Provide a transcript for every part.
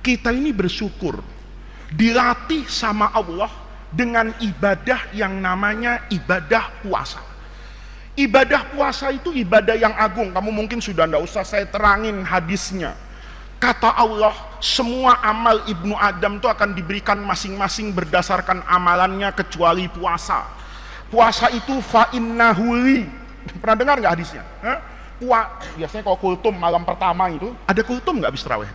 kita ini bersyukur dilatih sama Allah dengan ibadah yang namanya ibadah puasa. Ibadah puasa itu ibadah yang agung. Kamu mungkin sudah tidak usah saya terangin hadisnya. Kata Allah, semua amal Ibnu Adam itu akan diberikan masing-masing berdasarkan amalannya kecuali puasa. Puasa itu fa innahu li. Pernah dengar nggak hadisnya? Biasanya kalau kultum malam pertama itu, ada kultum nggak habis tarawih?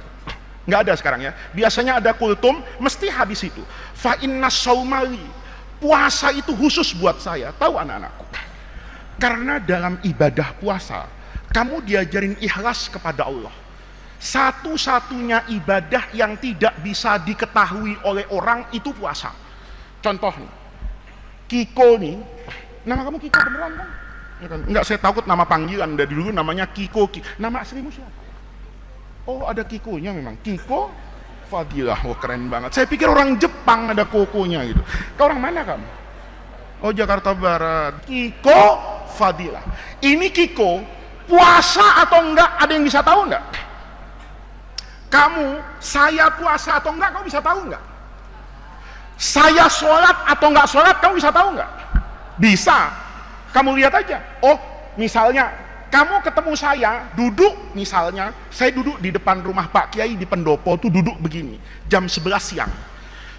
Nggak ada sekarang ya. Biasanya ada kultum, mesti habis itu. Fa inna saumali. Puasa itu khusus buat saya. Tahu anak-anakku? Karena dalam ibadah puasa, kamu diajarin ikhlas kepada Allah. Satu-satunya ibadah yang tidak bisa diketahui oleh orang itu puasa. Contoh nih, Kiko nih, nama kamu Kiko beneran kan? Enggak, saya takut nama panggilan. Dari dulu namanya Kiko. Nama aslimu siapa? Oh, ada Kikonya memang. Kiko Fadilah. Oh, keren banget. Saya pikir orang Jepang ada Kokonya gitu. Kau orang mana kamu? Oh, Jakarta Barat. Kiko Fadilah. Ini Kiko puasa atau enggak, ada yang bisa tahu enggak? Kamu, saya puasa atau enggak, kamu bisa tahu enggak? Saya sholat atau enggak sholat, kamu bisa tahu enggak? Bisa. Kamu lihat aja. Oh, misalnya kamu ketemu saya duduk, misalnya saya duduk di depan rumah Pak Kiai di Pendopo tuh duduk begini jam 11 siang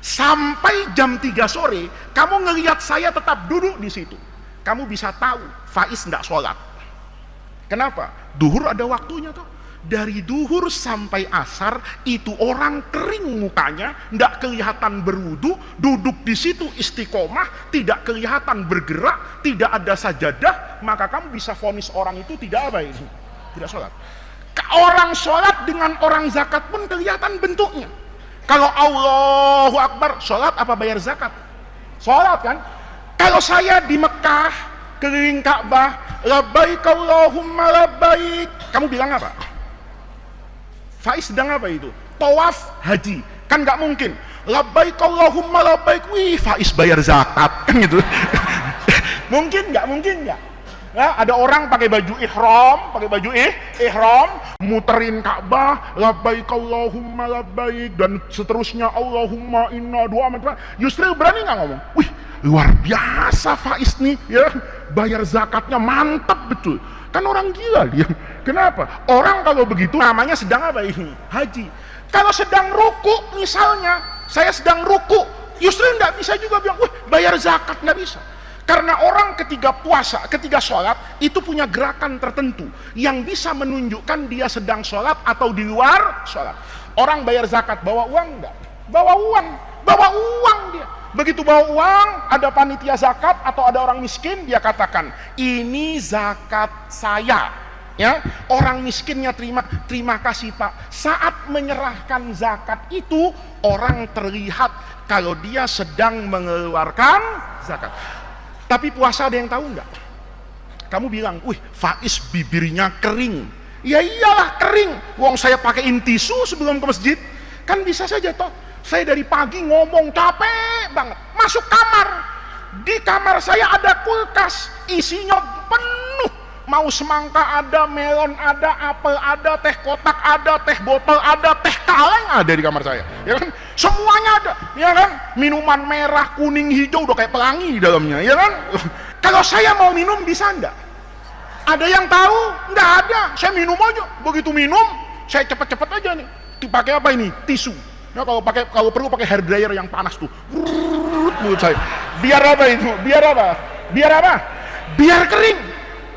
sampai jam 3 sore, kamu ngelihat saya tetap duduk di situ, kamu bisa tahu Faiz enggak sholat. Kenapa? Duhur ada waktunya tuh. Dari duhur sampai asar itu orang kering mukanya, tidak kelihatan berwudu, duduk di situ istiqomah, tidak kelihatan bergerak, tidak ada sajadah, maka kamu bisa vonis orang itu tidak apa itu? Tidak sholat. Orang sholat dengan orang zakat pun kelihatan bentuknya. Kalau Allahu Akbar, sholat apa bayar zakat? Sholat kan? Kalau saya di Mekah, keliling Ka'bah, labbaik Allahumma labbaik, kamu bilang apa? Faiz sedang apa itu? Tawaf haji. Kan nggak mungkin. Labbaik Allahumma labbaik. Wih, Faiz bayar zakat kan gitu. Mungkin nggak? Mungkin nggak? Ya, ada orang pakai baju ihram, muterin Ka'bah, labbaik Allahumma labbaik dan seterusnya, Allahumma inna doa. Yusril berani nggak ngomong? Wih, luar biasa Faiz nih, ya, bayar zakatnya mantap betul. Kan orang gila dia. Kenapa? Orang kalau begitu namanya sedang apa ini? Haji. Kalau sedang ruku misalnya, saya sedang ruku, Yusril nggak bisa juga bilang, wah bayar zakat, nggak bisa. Karena orang ketika puasa, ketika sholat itu punya gerakan tertentu yang bisa menunjukkan dia sedang sholat atau di luar sholat. Orang bayar zakat bawa uang nggak? Bawa uang dia. Begitu bawa uang, ada panitia zakat atau ada orang miskin, dia katakan, ini zakat saya. Ya, orang miskinnya terima kasih Pak. Saat menyerahkan zakat itu, orang terlihat kalau dia sedang mengeluarkan zakat. Tapi puasa ada yang tahu nggak? Kamu bilang, wih Faiz bibirnya kering. Ya iyalah kering. Wong saya pakaiin tisu sebelum ke masjid. Kan bisa saja toh. Saya dari pagi ngomong capek banget, masuk kamar, di kamar saya ada kulkas, isinya penuh, mau semangka ada, melon ada, apel ada, teh kotak ada, teh botol ada, teh kaleng ada di kamar saya, ya kan? Semuanya ada, ya kan? Minuman merah, kuning, hijau udah kayak pelangi di dalamnya, ya kan? Kalau saya mau minum bisa enggak? Ada yang tahu? Enggak ada, saya minum aja. Begitu minum, saya cepet-cepet aja nih. Dipakai apa ini? Tisu. Ya, kalau perlu pakai hair dryer yang panas tuh. Mulut saya. Biar apa itu? Biar apa? Biar kering.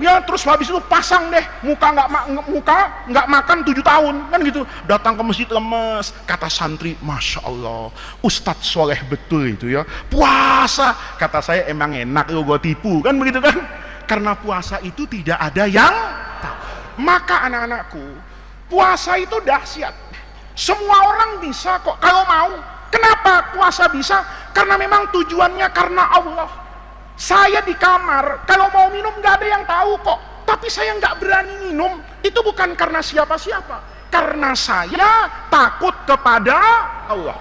Ya terus habis itu pasang deh muka nggak makan 7 tahun kan gitu. Datang ke masjid lemes. Kata santri, masya Allah, Ustadz soleh betul itu ya. Puasa, kata saya emang enak lo gue tipu kan begitu kan? Karena puasa itu tidak ada yang tahu. Maka anak-anakku, puasa itu dahsyat. Semua orang bisa kok kalau mau. Kenapa puasa bisa? Karena memang tujuannya karena Allah. Saya di kamar, kalau mau minum nggak ada yang tahu kok. Tapi saya nggak berani minum. Itu bukan karena siapa-siapa. Karena saya takut kepada Allah.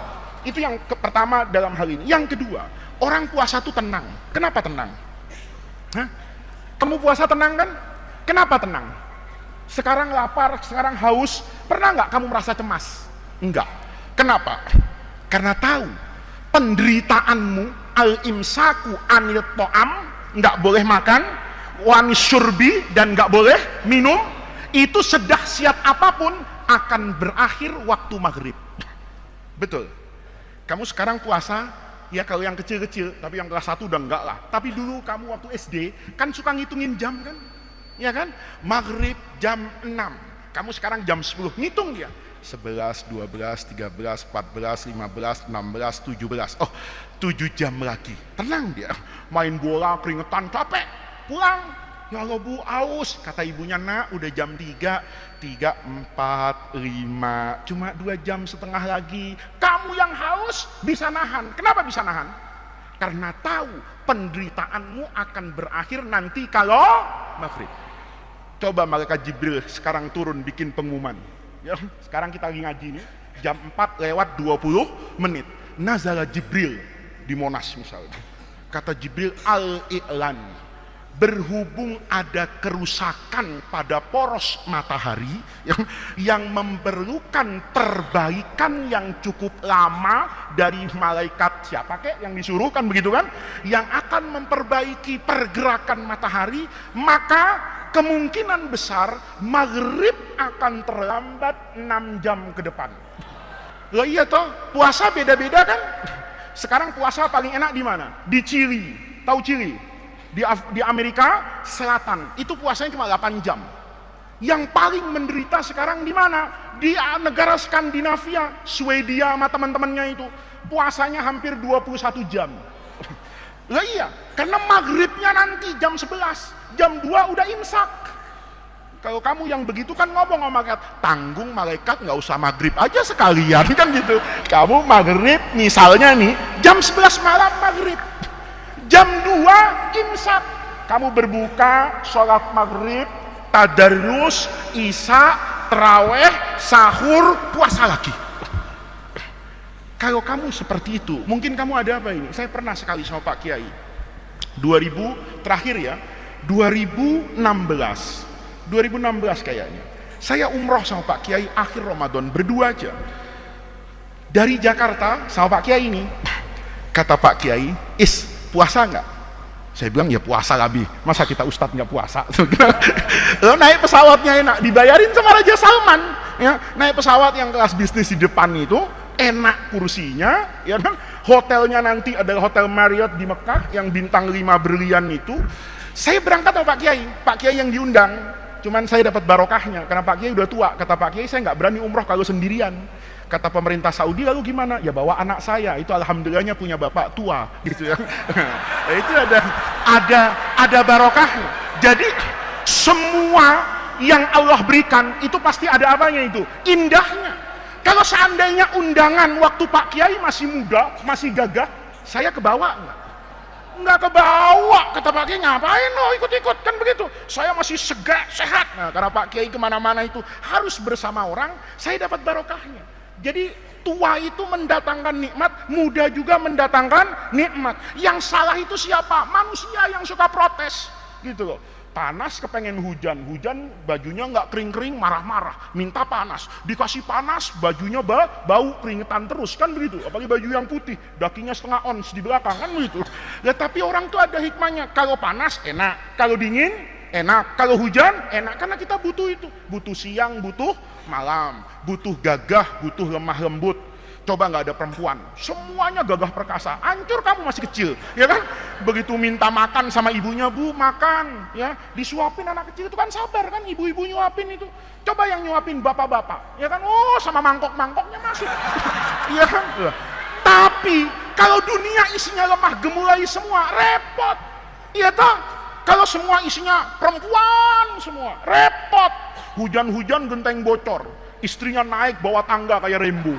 Itu yang pertama dalam hal ini. Yang kedua, orang puasa itu tenang. Kenapa tenang? Hah? Kamu puasa tenang kan? Kenapa tenang? Sekarang lapar, sekarang haus, pernah nggak kamu merasa cemas? Enggak. Kenapa? Karena tahu penderitaanmu al-imsaku anil to'am, nggak boleh makan, wanis syurbi, dan nggak boleh minum, itu sedahsyat apapun akan berakhir waktu maghrib. Betul. Kamu sekarang puasa, ya kalau yang kecil-kecil, tapi yang kelas 1 udah enggak lah. Tapi dulu kamu waktu SD kan suka ngitungin jam kan? Ya kan? Maghrib jam 6. Kamu sekarang jam 10, ngitung dia. 11, 12, 13, 14, 15, 16, 17. Oh, 7 jam lagi. Tenang dia. Main bola, keringetan, capek. Pulang. Ya Allah bu, aus. Kata ibunya, nak udah jam 3, 4, 5. Cuma 2 jam setengah lagi. Kamu yang haus bisa nahan. Kenapa bisa nahan? Karena tahu penderitaanmu akan berakhir nanti kalau maghrib. Coba malaikat Jibril sekarang turun bikin pengumuman. Ya, sekarang kita lagi ngaji nih, jam 4 lewat 20 menit. Nazala Jibril di Monas misalnya. Kata Jibril, al-i'lan, berhubung ada kerusakan pada poros matahari yang memerlukan perbaikan yang cukup lama dari malaikat siapa kek yang disuruh kan begitu kan, yang akan memperbaiki pergerakan matahari, maka kemungkinan besar maghrib akan terlambat 6 jam ke depan. Loh iya toh, puasa beda-beda kan? Sekarang puasa paling enak di mana? Di Chili. Tahu Chili? Di Amerika Selatan. Itu puasanya cuma 8 jam. Yang paling menderita sekarang di mana? Di negara Skandinavia, Swedia sama teman-temannya itu. Puasanya hampir 21 jam. Lah iya, karena maghribnya nanti jam 11, jam 2 udah imsak. Kalau kamu yang begitu kan ngomong sama malaikat, tanggung malaikat nggak usah maghrib aja sekalian kan gitu. Kamu maghrib misalnya nih, jam 11 malam maghrib, jam 2 imsak. Kamu berbuka, sholat maghrib, tadarus, isya, terawih, sahur, puasa lagi. Kalau kamu seperti itu, mungkin kamu ada apa ini? Saya pernah sekali sama Pak Kiai. 2000 terakhir ya, 2016 kayaknya. Saya umroh sama Pak Kiai akhir Ramadan, berdua aja. Dari Jakarta sama Pak Kiai ini. Kata Pak Kiai, "Is, puasa nggak?" Saya bilang, "Ya puasa Labi. Masa kita ustadz nggak puasa?" Lo naik pesawatnya enak, dibayarin sama Raja Salman. Ya, naik pesawat yang kelas bisnis di depan itu, enak kursinya, ya kan? Hotelnya nanti adalah Hotel Marriott di Mekah yang bintang 5 berlian itu. Saya berangkat sama Pak Kiai yang diundang. Cuman saya dapat barokahnya karena Pak Kiai udah tua. Kata Pak Kiai, saya nggak berani umroh kalau sendirian. Kata pemerintah Saudi, lalu gimana? Ya bawa anak saya. Itu alhamdulillahnya punya bapak tua, gitu ya. Itu ada barokahnya. Jadi semua yang Allah berikan itu pasti ada apanya itu? Indahnya. Kalau seandainya undangan waktu Pak Kiai masih muda, masih gagah, saya kebawa enggak? Enggak kebawa. Kata Pak Kiai, ngapain lo ikut-ikut? Kan begitu. Saya masih sehat. Nah, karena Pak Kiai kemana-mana itu harus bersama orang, saya dapat barokahnya. Jadi tua itu mendatangkan nikmat, muda juga mendatangkan nikmat. Yang salah itu siapa? Manusia yang suka protes. Gitu loh. Panas kepengen hujan bajunya nggak kering-kering, marah-marah, minta panas, dikasih panas bajunya bau keringetan terus, kan begitu. Apalagi baju yang putih, dakinya setengah ons di belakang, kan begitu. Ya tapi orang tuh ada hikmahnya, kalau panas enak, kalau dingin enak, kalau hujan enak, karena kita butuh itu, butuh siang, butuh malam, butuh gagah, butuh lemah lembut. Coba nggak ada perempuan, semuanya gagah perkasa, hancur kamu masih kecil, ya kan? Begitu minta makan sama ibunya, "Bu, makan," ya, disuapin anak kecil itu kan sabar kan, ibu-ibu nyuapin itu. Coba yang nyuapin bapak-bapak, ya kan? Oh, sama mangkok-mangkoknya masuk, ya kan? Tapi kalau dunia isinya lemah gemulai semua, repot, ya toh? Kalau semua isinya perempuan semua, repot. Hujan-hujan genteng bocor, istrinya naik bawa tangga kayak Rembo.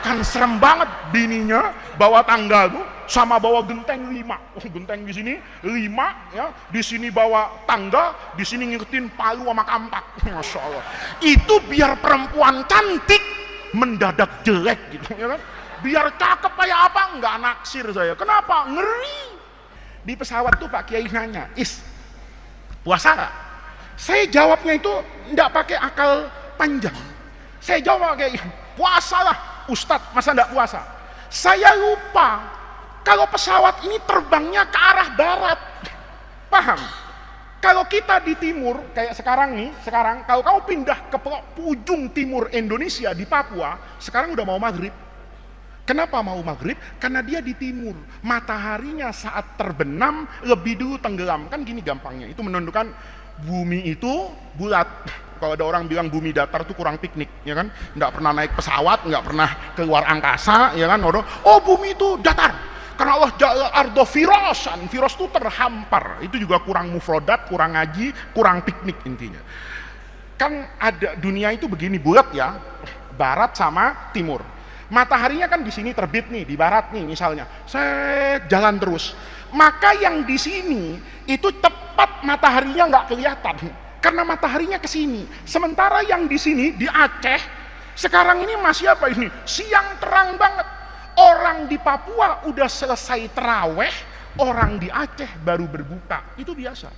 Kan serem banget, bininya bawa tangga tuh sama bawa genteng 5. Genteng di sini 5 ya, di sini bawa tangga, di sini ngikutin palu sama kampak. Masya Allah. Itu biar perempuan cantik mendadak jelek gitu ya kan. Biar cakep kayak apa enggak naksir saya. Kenapa? Ngeri. Di pesawat tuh Pak Kiai nanya, "Is, puasa gak?" Saya jawabnya itu enggak pakai akal panjang. Saya jawab Pak Kiai, "Puasa lah." Ustadz masa enggak puasa? Saya lupa kalau pesawat ini terbangnya ke arah barat. Paham? Kalau kita di timur, kayak sekarang nih, kalau kamu pindah ke ujung timur Indonesia di Papua, sekarang udah mau maghrib. Kenapa mau maghrib? Karena dia di timur. Mataharinya saat terbenam lebih dulu tenggelam. Kan gini gampangnya. Itu menunjukkan bumi itu bulat. Kalau ada orang bilang bumi datar itu kurang piknik, ya kan? Nggak pernah naik pesawat, nggak pernah keluar angkasa, ya kan? Oh bumi itu datar. Karena Allah ja'ala ardo firosan, firos itu terhampar. Itu juga kurang mufrodat, kurang ngaji, kurang piknik intinya. Kan ada dunia itu begini bulat ya, barat sama timur. Mataharinya kan di sini terbit nih, di barat nih misalnya. Saya jalan terus. Maka yang di sini itu tepat mataharinya nggak kelihatan, karena mataharinya ke sini. Sementara yang di sini di Aceh sekarang ini masih apa ini? Siang terang banget. Orang di Papua udah selesai terawih, orang di Aceh baru berbuka. Itu biasa.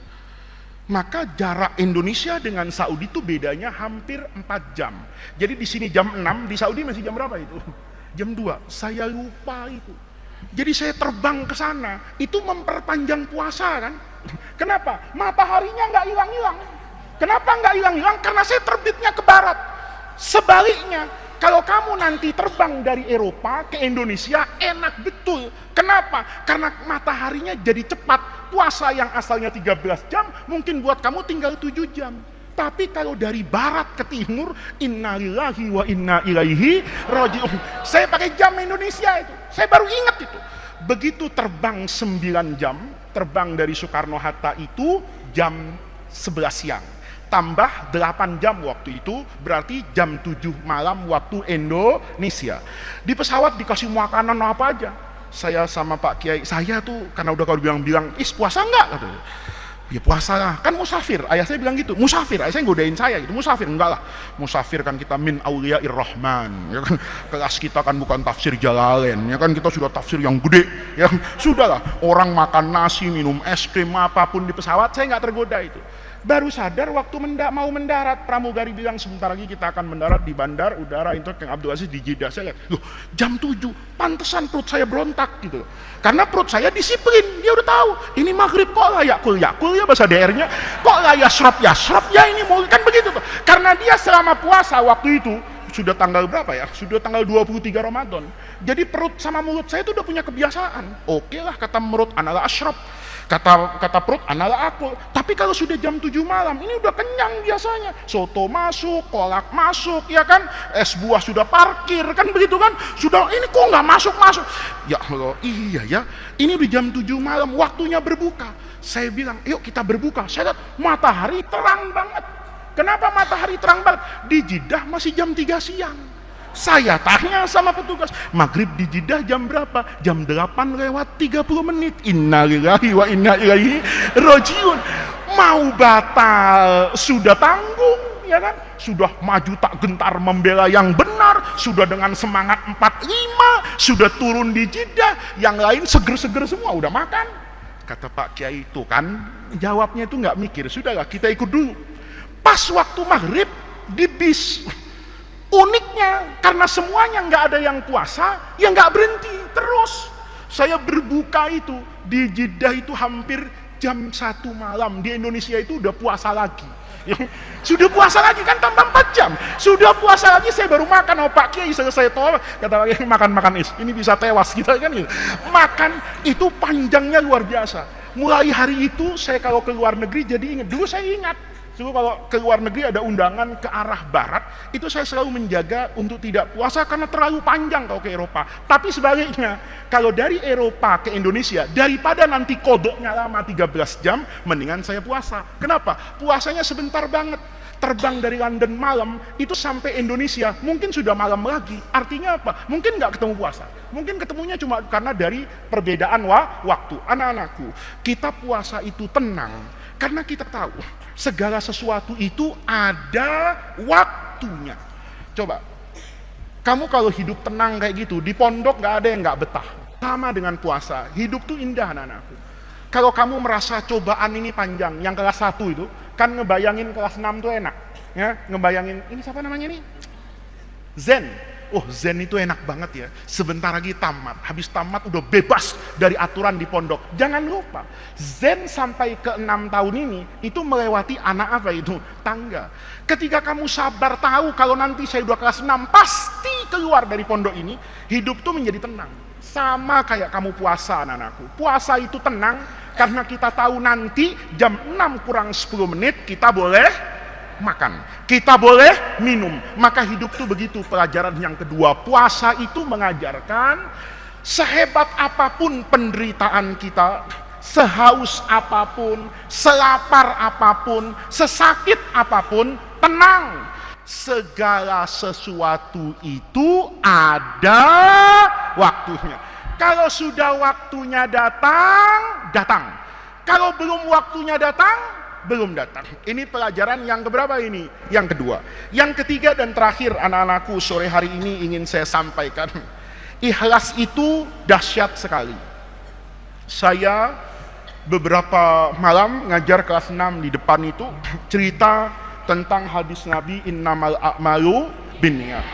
Maka jarak Indonesia dengan Saudi itu bedanya hampir 4 jam. Jadi di sini jam 6, di Saudi masih jam berapa itu? Jam 2. Saya lupa itu. Jadi saya terbang ke sana, itu memperpanjang puasa kan? Kenapa? Mataharinya nggak hilang-hilang. Kenapa nggak hilang-hilang? Karena saya terbitnya ke barat. Sebaliknya, kalau kamu nanti terbang dari Eropa ke Indonesia, enak betul. Kenapa? Karena mataharinya jadi cepat. Puasa yang asalnya 13 jam, mungkin buat kamu tinggal 7 jam. Tapi kalau dari barat ke timur, innalillahi wa inna ilaihi raji'un. Saya pakai jam Indonesia itu. Saya baru ingat itu. Begitu terbang 9 jam, terbang dari Soekarno-Hatta itu jam 11 siang. Tambah 8 jam waktu itu, berarti jam 7 malam waktu Indonesia. Di pesawat dikasih makanan apa aja. Saya sama Pak Kiai, saya tuh karena udah kalau bilang-bilang, puasa enggak? Katanya. Ya puasa lah, kan musafir. Ayah saya bilang gitu, musafir. Ayah saya godain saya gitu, musafir. Enggak lah, musafir kan kita min awliyair rahman, ya kan? Kelas kita kan bukan tafsir Jalalain, ya kan? Kita sudah tafsir yang gede, ya sudahlah. Orang makan nasi, minum es krim, apapun di pesawat, saya nggak tergoda itu. Baru sadar waktu mau mendarat, pramugari bilang sebentar lagi kita akan mendarat di Bandar Udara Internasional King Abdul Aziz di Jeddah. Saya lihat, loh jam 7, pantesan perut saya berontak gitu. Karena perut saya disiplin, dia udah tahu, ini maghrib kok yakul ya bahasa DR-nya, kok yasrab ya ini mau kan begitu tuh. Karena dia selama puasa waktu itu, sudah tanggal berapa ya? Sudah tanggal 23 Ramadan. Jadi perut sama mulut saya itu udah punya kebiasaan. Oke lah kata mulut anala asyrab. Kata perut anala akul. Tapi kalau sudah jam 7 malam, ini udah kenyang biasanya. Soto masuk, kolak masuk, ya kan? Es buah sudah parkir, kan begitu kan? Sudah ini kok nggak masuk. Ya Allah, iya ya. Ini udah jam 7 malam, waktunya berbuka. Saya bilang, yuk kita berbuka. Saya lihat matahari terang banget. Kenapa matahari terang banget? Di Jeddah masih jam 3 siang. Saya tanya sama petugas, maghrib di Jeddah jam berapa? Jam 8:30. Innalillahi wa inna ilaihi rajiun. Mau batal sudah tanggung, ya kan? Sudah maju tak gentar membela yang benar, sudah dengan semangat 45, sudah turun di Jeddah, yang lain seger-seger semua udah makan. Kata Pak Kiai itu kan, jawabnya itu nggak mikir, sudahlah kita ikut dulu. Pas waktu maghrib di bis, uniknya karena semuanya nggak ada yang puasa, ya nggak berhenti terus. Saya berbuka itu di Jeddah itu hampir jam 1 malam, di Indonesia itu udah puasa lagi. Sudah puasa lagi kan tambah 4 jam. Sudah puasa lagi saya baru makan. Oh Pak Kiai selesai tol, kata Pak Kiai makan ini bisa tewas kita kan gitu. Makan itu panjangnya luar biasa. Mulai hari itu saya kalau ke luar negeri jadi ingat. Dulu saya ingat. Dulu kalau ke luar negeri ada undangan ke arah barat, itu saya selalu menjaga untuk tidak puasa karena terlalu panjang kalau ke Eropa. Tapi sebaliknya, kalau dari Eropa ke Indonesia, daripada nanti kodoknya lama 13 jam, mendingan saya puasa. Kenapa? Puasanya sebentar banget. Terbang dari London malam, itu sampai Indonesia, mungkin sudah malam lagi. Artinya apa? Mungkin nggak ketemu puasa. Mungkin ketemunya cuma karena dari perbedaan waktu. Anak-anakku, kita puasa itu tenang, karena kita tahu segala sesuatu itu ada waktunya. Coba, kamu kalau hidup tenang kayak gitu, di pondok nggak ada yang nggak betah. Sama dengan puasa, hidup tuh indah anak-anakku. Kalau kamu merasa cobaan ini panjang, yang kelas 1 itu, kan ngebayangin kelas 6 tuh enak. Ya, ngebayangin, ini siapa namanya nih? Zen. Oh, zen itu enak banget ya. Sebentar lagi tamat. Habis tamat udah bebas dari aturan di pondok. Jangan lupa, zen sampai ke 6 tahun ini itu melewati anak apa itu? Tangga. Ketika kamu sabar tahu kalau nanti saya udah kelas 6 pasti keluar dari pondok ini, hidup tuh menjadi tenang. Sama kayak kamu puasa, anak-anakku. Puasa itu tenang karena kita tahu nanti jam 6 kurang 10 menit kita boleh makan, kita boleh minum. Maka hidup tuh begitu. Pelajaran yang kedua, puasa itu mengajarkan sehebat apapun penderitaan kita, sehaus apapun, selapar apapun, sesakit apapun, tenang. Segala sesuatu itu ada waktunya. Kalau sudah waktunya datang, datang. Kalau belum waktunya datang, belum datang. Ini pelajaran yang keberapa ini? Yang kedua. Yang ketiga dan terakhir, anak-anakku, sore hari ini ingin saya sampaikan. Ikhlas itu dahsyat sekali. Saya beberapa malam ngajar kelas 6 di depan itu, cerita tentang hadis Nabi, innamal a'malu binniyat.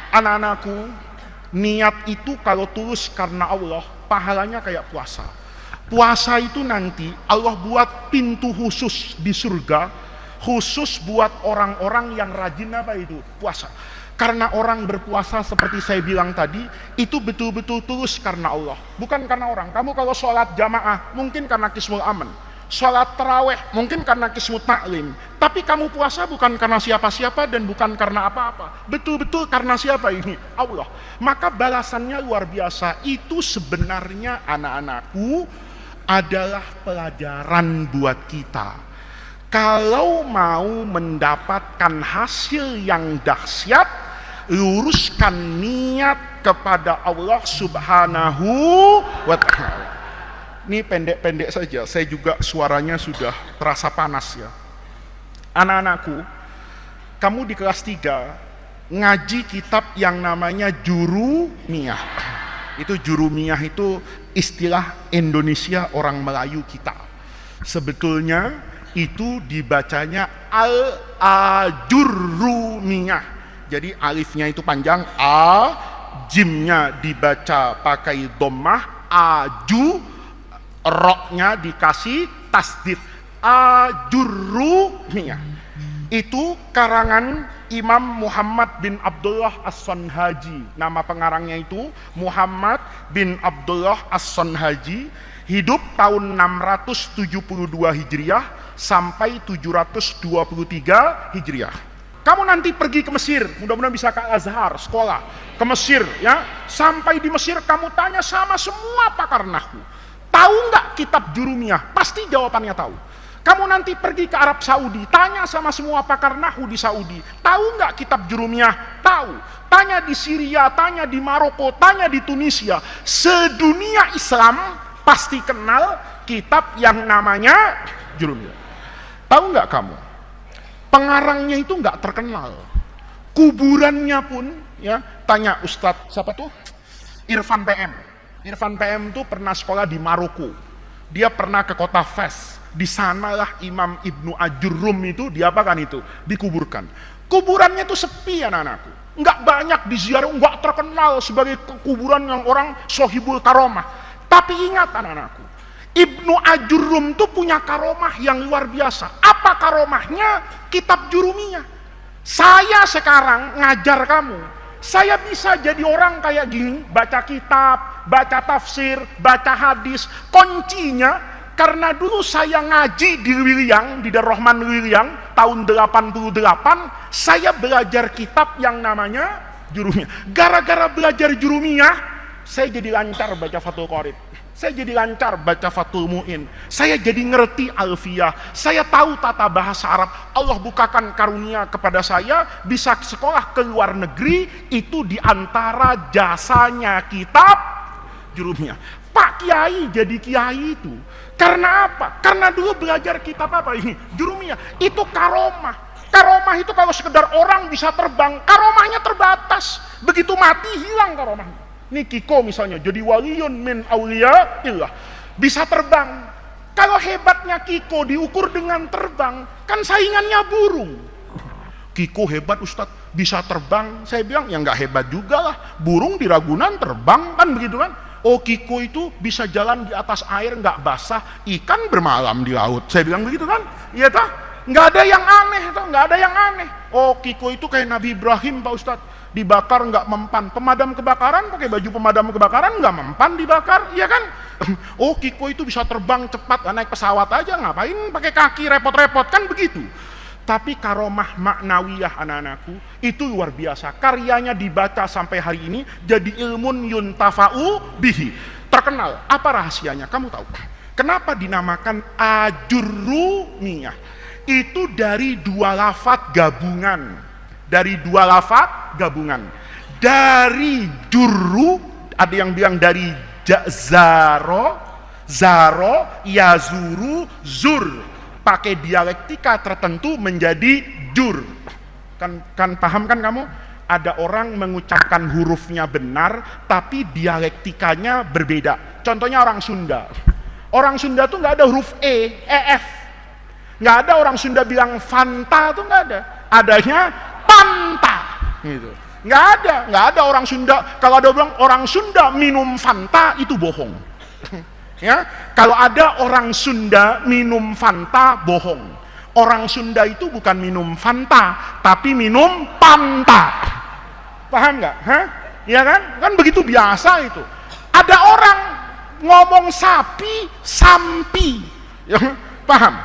Anak-anakku, niat itu kalau tulus karena Allah, pahalanya kayak puasa. Puasa itu nanti Allah buat pintu khusus di surga, khusus buat orang-orang yang rajin apa itu? Puasa. Karena orang berpuasa seperti saya bilang tadi, itu betul-betul tulus karena Allah, bukan karena orang. Kamu kalau sholat jamaah, mungkin karena kismul aman. Sholat taraweh, mungkin karena kismul taklim. Tapi kamu puasa bukan karena siapa-siapa dan bukan karena apa-apa. Betul-betul karena siapa ini? Allah. Maka balasannya luar biasa. Itu sebenarnya, anak-anakku, adalah pelajaran buat kita. Kalau mau mendapatkan hasil yang dahsyat, luruskan niat kepada Allah Subhanahu wa Ta'ala. Ini pendek-pendek saja, saya juga suaranya sudah terasa panas ya. Anak-anakku, kamu di kelas 3 ngaji kitab yang namanya Jurumiyah. Itu Jurumiyah itu istilah Indonesia orang Melayu kita. Sebetulnya itu dibacanya Al-Ajurrumiyah. Jadi alifnya itu panjang, A, jimnya dibaca pakai dhammah, aju, roknya dikasih tasdid, Ajurrumiyah. Itu karangan Imam Muhammad bin Abdullah As-Sanhaji. Nama pengarangnya itu Muhammad bin Abdullah As-Sanhaji. Hidup tahun 672 Hijriah sampai 723 Hijriah. Kamu nanti pergi ke Mesir, mudah-mudahan bisa ke Azhar, sekolah ke Mesir ya. Sampai di Mesir kamu tanya sama semua pakar nahwu, tahu nggak kitab Jurumiyah? Pasti jawabannya tahu. Kamu nanti pergi ke Arab Saudi, tanya sama semua pakar nahwu di Saudi, tahu nggak kitab Jurumiyah? Tahu. Tanya di Syria, tanya di Maroko, tanya di Tunisia. Sedunia Islam pasti kenal kitab yang namanya Jurumiyah. Tahu nggak kamu? Pengarangnya itu nggak terkenal. Kuburannya pun, ya, tanya Ustadz siapa tuh? Irfan PM. Irfan PM tuh pernah sekolah di Maroko. Dia pernah ke kota Fes. Di sanalah Imam Ibnu Ajurrum itu diapakan itu? Dikuburkan. Kuburannya itu sepi, anak-anakku. Nggak banyak diziarah, nggak terkenal sebagai kuburan yang orang sohibul karomah. Tapi ingat, anak-anakku, Ibnu Ajurrum itu punya karomah yang luar biasa. Apa karomahnya? Kitab Jurumiyah. Saya sekarang ngajar kamu, saya bisa jadi orang kayak gini, baca kitab, baca tafsir, baca hadis. Kuncinya karena dulu saya ngaji di Liliang, di Darul Rahman Liliang tahun 88, saya belajar kitab yang namanya Jurumiyah. Gara-gara belajar Jurumiyah, saya jadi lancar baca Fathul Qorib. Saya jadi lancar baca Fathul Mu'in. Saya jadi ngerti Alfiyah. Saya tahu tata bahasa Arab. Allah bukakan karunia kepada saya bisa sekolah ke luar negeri, itu diantara jasanya kitab Jurumiyah. Pak Kiai jadi kiai itu karena apa? Karena dulu belajar kitab apa ini? Jurumiyah. Itu karomah. Karomah itu kalau sekedar orang bisa terbang, karomahnya terbatas. Begitu mati hilang karomahnya. Ini Kiko misalnya jadi waliyun min auliyaillah, bisa terbang. Kalau hebatnya Kiko diukur dengan terbang, kan saingannya burung. Kiko hebat Ustadz, bisa terbang. Saya bilang, ya nggak hebat juga lah. Burung di Ragunan terbang, kan begitu kan. Oh, Kiko itu bisa jalan di atas air, nggak basah. Ikan bermalam di laut. Saya bilang begitu kan. Iya tah? Nggak ada yang aneh, toh. Nggak ada yang aneh. Oh, Kiko itu kayak Nabi Ibrahim, Pak Ustadz. Dibakar nggak mempan. Pemadam kebakaran pakai baju pemadam kebakaran nggak mempan dibakar, iya kan? Oh, Kiko itu bisa terbang cepat, naik pesawat aja, ngapain pakai kaki repot-repot, kan begitu. Tapi karomah maknawiyah anak-anakku itu luar biasa. Karyanya dibaca sampai hari ini jadi ilmun yuntafa'u bihi. Terkenal. Apa rahasianya? Kamu tahu? Kenapa dinamakan ajurrumiyah? Itu dari dua lafadz gabungan. Dari dua lafadz gabungan. Dari jurru, ada yang bilang dari zaro, yazuru, zur. Pakai dialektika tertentu menjadi jur. Kan paham kan kamu? Ada orang mengucapkan hurufnya benar, tapi dialektikanya berbeda. Contohnya orang Sunda. Orang Sunda tuh nggak ada huruf ef. Nggak ada orang Sunda bilang Fanta tuh nggak ada. Adanya Panta. Gitu. Nggak ada orang Sunda. Kalau ada bilang orang Sunda minum Fanta, itu bohong. Ya, kalau ada orang Sunda minum Fanta, bohong. Orang Sunda itu bukan minum Fanta, tapi minum Panta. Paham nggak? Hah? Ya kan? Kan begitu biasa itu. Ada orang ngomong sapi, sampi. Ya, paham?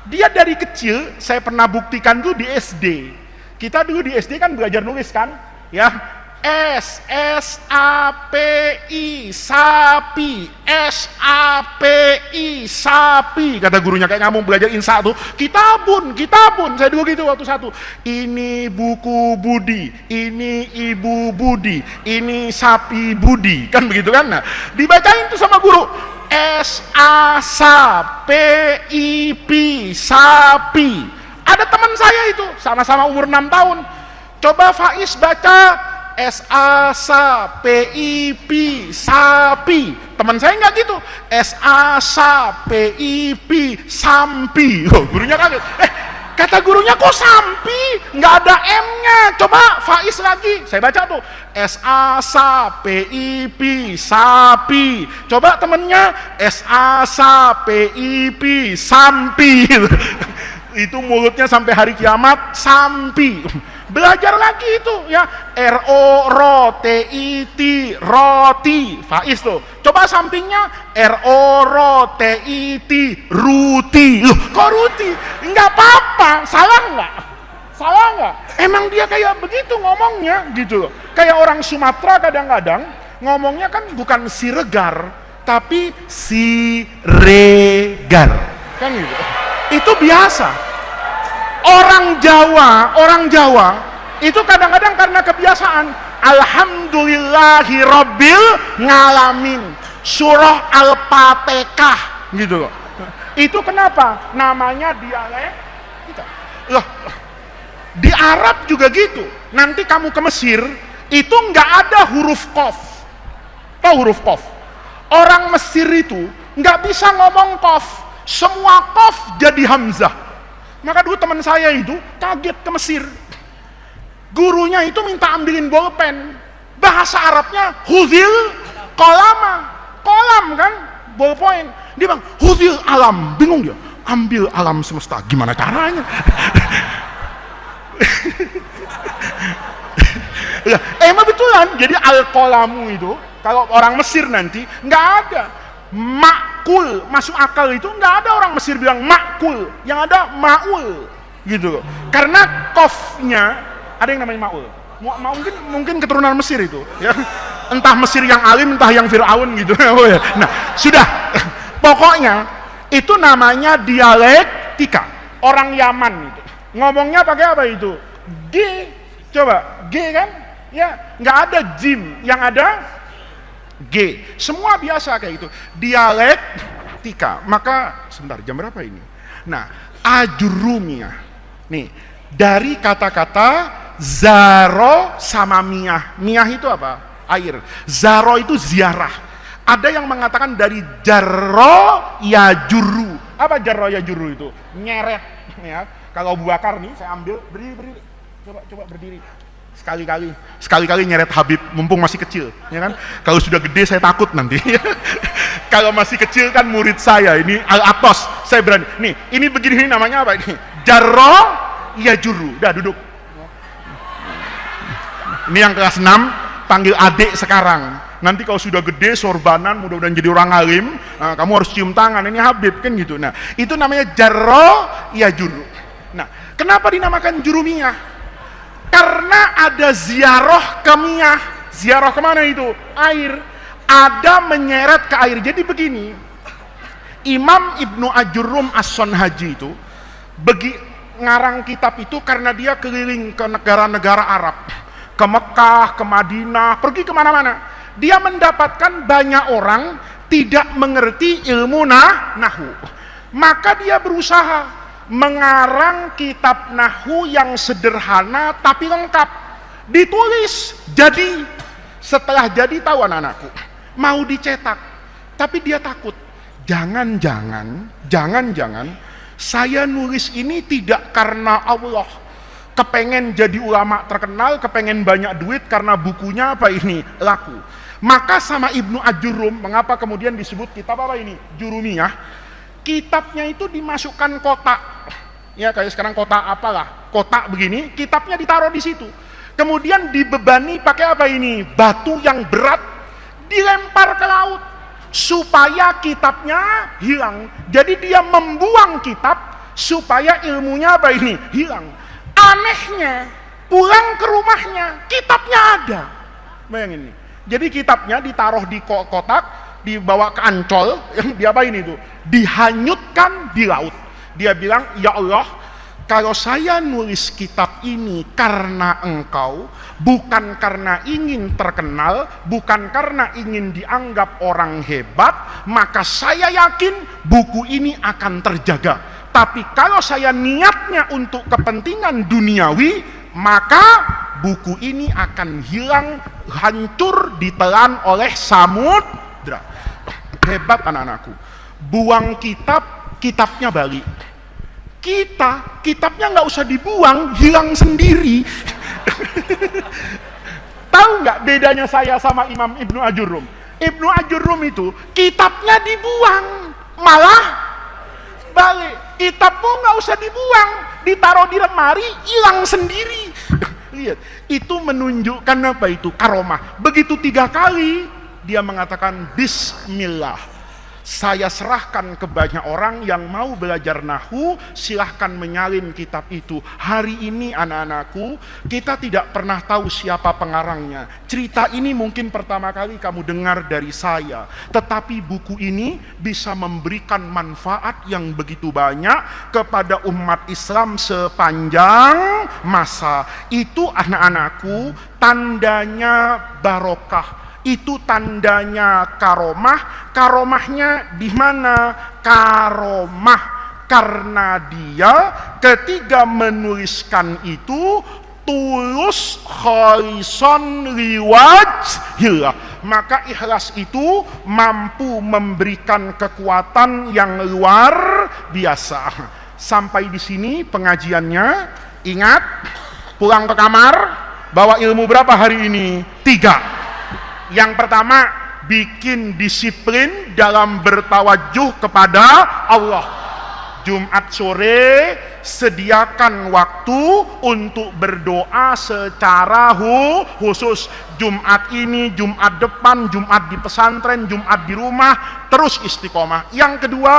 Dia dari kecil, saya pernah buktikan tuh di SD. Kita dulu di SD kan belajar nulis kan? Ya, S-A-P-I, sapi, S-A-P-I, sapi. Kata gurunya, kayak kamu belajar insa tuh, kitabun. Saya dulu gitu waktu satu. Ini buku Budi, ini ibu Budi, ini sapi Budi. Kan begitu kan? Nah, dibacain tuh sama guru. S-A-S-A-P-I-P, sapi. Ada teman saya itu, sama-sama umur 6 tahun. Coba Faiz baca S-A-S-A-P-I-P, sapi. Teman saya nggak gitu. S-A-S-A-P-I-P, sampi. Oh, gurunya kaget. Kata gurunya kok sampi? Nggak ada M-nya. Coba Faiz lagi. Saya baca tuh. S-A-S-A-P-I-P, sapi. Coba temennya S-A-S-A-P-I-P, sampi. Itu mulutnya sampai hari kiamat sampi. Belajar lagi itu ya, R-O-R-T-I-T, roti. Faiz tuh. Coba sampingnya R-O-R-T-I-T, ruti. Loh, kok ruti? Enggak apa-apa, salah enggak? Salah enggak? Emang dia kayak begitu ngomongnya gitu loh. Kayak orang Sumatera kadang-kadang ngomongnya kan bukan siregar, tapi siregar. Kan gitu. Itu biasa. Orang Jawa itu kadang-kadang karena kebiasaan alhamdulillahirabbil ngalamin surah Al-Fatihah gitu loh. Itu kenapa? Namanya dialek kita. Loh, di Arab juga gitu. Nanti kamu ke Mesir, itu nggak ada huruf qaf. Tahu huruf qaf? Orang Mesir itu nggak bisa ngomong qaf. Semua qaf jadi hamzah. Maka dulu teman saya itu kaget ke Mesir. Gurunya itu minta ambilin bolpen. Bahasa Arabnya huzil kolama. Kolam kan, ballpoint. Dia bilang huzil alam. Bingung dia. Ambil alam semesta. Gimana caranya? Ya, emang betulan. Jadi al-kolamu itu, kalau orang Mesir nanti, nggak ada. Makul, masuk akal itu nggak ada orang Mesir bilang makul, yang ada maul gitu loh. Karena kofnya ada yang namanya maul. Mungkin keturunan Mesir itu ya. Entah Mesir yang alim, entah yang Fir'aun gitu. Nah, sudah. Pokoknya itu namanya dialektika. Orang Yaman itu ngomongnya pakai apa itu? G. Coba G kan? Ya, nggak ada jim, yang ada G. Semua biasa kayak gitu. Dialektika. Maka sebentar, jam berapa ini? Nah, ajurrumiyah. Nih, dari kata-kata zaro sama miyah. Miyah itu apa? Air. Zaro itu ziarah. Ada yang mengatakan dari jarro ya juru. Apa jarro ya juru itu? Nyeret ya. Kalau Abu Bakar nih, saya ambil berdiri. Coba berdiri. sekali-kali nyeret Habib mumpung masih kecil, ya kan? Kalau sudah gede saya takut nanti. Kalau masih kecil kan murid saya ini Al-Atos, saya berani. Nih, ini begini, ini namanya apa ini? Jarro ya juru. Dah duduk. Ini yang kelas 6, panggil adik sekarang. Nanti kalau sudah gede, sorbanan, mudah-mudahan jadi orang alim, nah, kamu harus cium tangan, ini Habib kan gitu. Nah, itu namanya jarro ya juru. Nah, kenapa dinamakan jurumiyah? Karena ada ziarah ke miyah. Ziarah kemana itu? Air. Ada menyeret ke air. Jadi begini, Imam Ibnu Ajurrum As-Sonhaji itu ngarang kitab itu karena dia keliling ke negara-negara Arab, ke Mekah, ke Madinah, pergi kemana-mana. Dia mendapatkan banyak orang tidak mengerti ilmu nahwu. Maka dia berusaha mengarang kitab nahwu yang sederhana tapi lengkap. Ditulis, jadi. Setelah jadi, tahu anak-anakku, mau dicetak. Tapi dia takut. Jangan-jangan saya nulis ini tidak karena Allah. Kepengen jadi ulama terkenal, kepengen banyak duit karena bukunya apa ini laku. Maka sama Ibnu Ajurrum, mengapa kemudian disebut kitab apa ini? Jurumiyah. Kitabnya itu dimasukkan kotak. Ya kayak sekarang kotak apalah, kotak begini, kitabnya ditaruh di situ. Kemudian dibebani pakai apa ini? Batu yang berat, dilempar ke laut supaya kitabnya hilang. Jadi dia membuang kitab supaya ilmunya apa ini? Hilang. Anehnya, pulang ke rumahnya, kitabnya ada. Bayangin nih. Jadi kitabnya ditaruh di kotak, dibawa ke Ancol, yang diapain itu? Dihanyutkan di laut. Dia bilang, ya Allah, kalau saya nulis kitab ini karena engkau, bukan karena ingin terkenal, bukan karena ingin dianggap orang hebat, maka saya yakin buku ini akan terjaga. Tapi kalau saya niatnya untuk kepentingan duniawi, maka buku ini akan hilang, hancur, ditelan oleh samudra. Hebat anak-anakku. Buang kitab, kitabnya balik. Kitabnya nggak usah dibuang, hilang sendiri. Tahu nggak bedanya saya sama Imam Ibnu Ajurrum? Ibnu Ajurrum itu kitabnya dibuang, malah balik. Kitabmu nggak usah dibuang, ditaruh di lemari, hilang sendiri. Lihat, itu menunjukkan apa itu? Karomah. Begitu 3 kali dia mengatakan Bismillah, saya serahkan ke banyak orang yang mau belajar nahwu, silahkan menyalin kitab itu. Hari ini anak-anakku, kita tidak pernah tahu siapa pengarangnya. Cerita ini mungkin pertama kali kamu dengar dari saya, tetapi buku ini bisa memberikan manfaat yang begitu banyak kepada umat Islam sepanjang masa. Itu anak-anakku, tandanya barokah. Itu tandanya karomah. Karomahnya di mana? Karomah karena dia ketika menuliskan itu tulus khalison liwajhillah, maka ikhlas itu mampu memberikan kekuatan yang luar biasa. Sampai di sini pengajiannya. Ingat, pulang ke kamar bawa ilmu berapa hari ini? 3. Yang pertama, bikin disiplin dalam bertawajuh kepada Allah. Jumat sore sediakan waktu untuk berdoa secara khusus. Jumat ini, Jumat depan, Jumat di pesantren, Jumat di rumah, terus istiqomah. Yang kedua,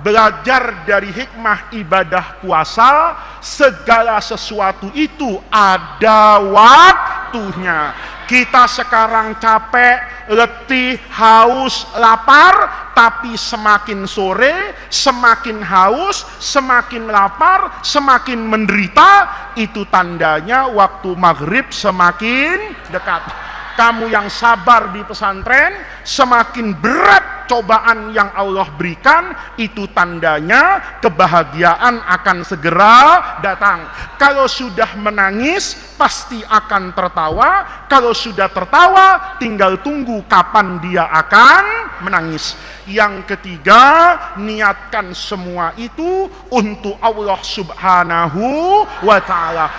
belajar dari hikmah ibadah puasa. Segala sesuatu itu ada waktunya. Kita sekarang capek, letih, haus, lapar, tapi semakin sore, semakin haus, semakin lapar, semakin menderita, itu tandanya waktu maghrib semakin dekat. Kamu yang sabar di pesantren, semakin berat cobaan yang Allah berikan, itu tandanya kebahagiaan akan segera datang. Kalau sudah menangis, pasti akan tertawa. Kalau sudah tertawa, tinggal tunggu kapan dia akan menangis. Yang ketiga, niatkan semua itu untuk Allah Subhanahu wa ta'ala.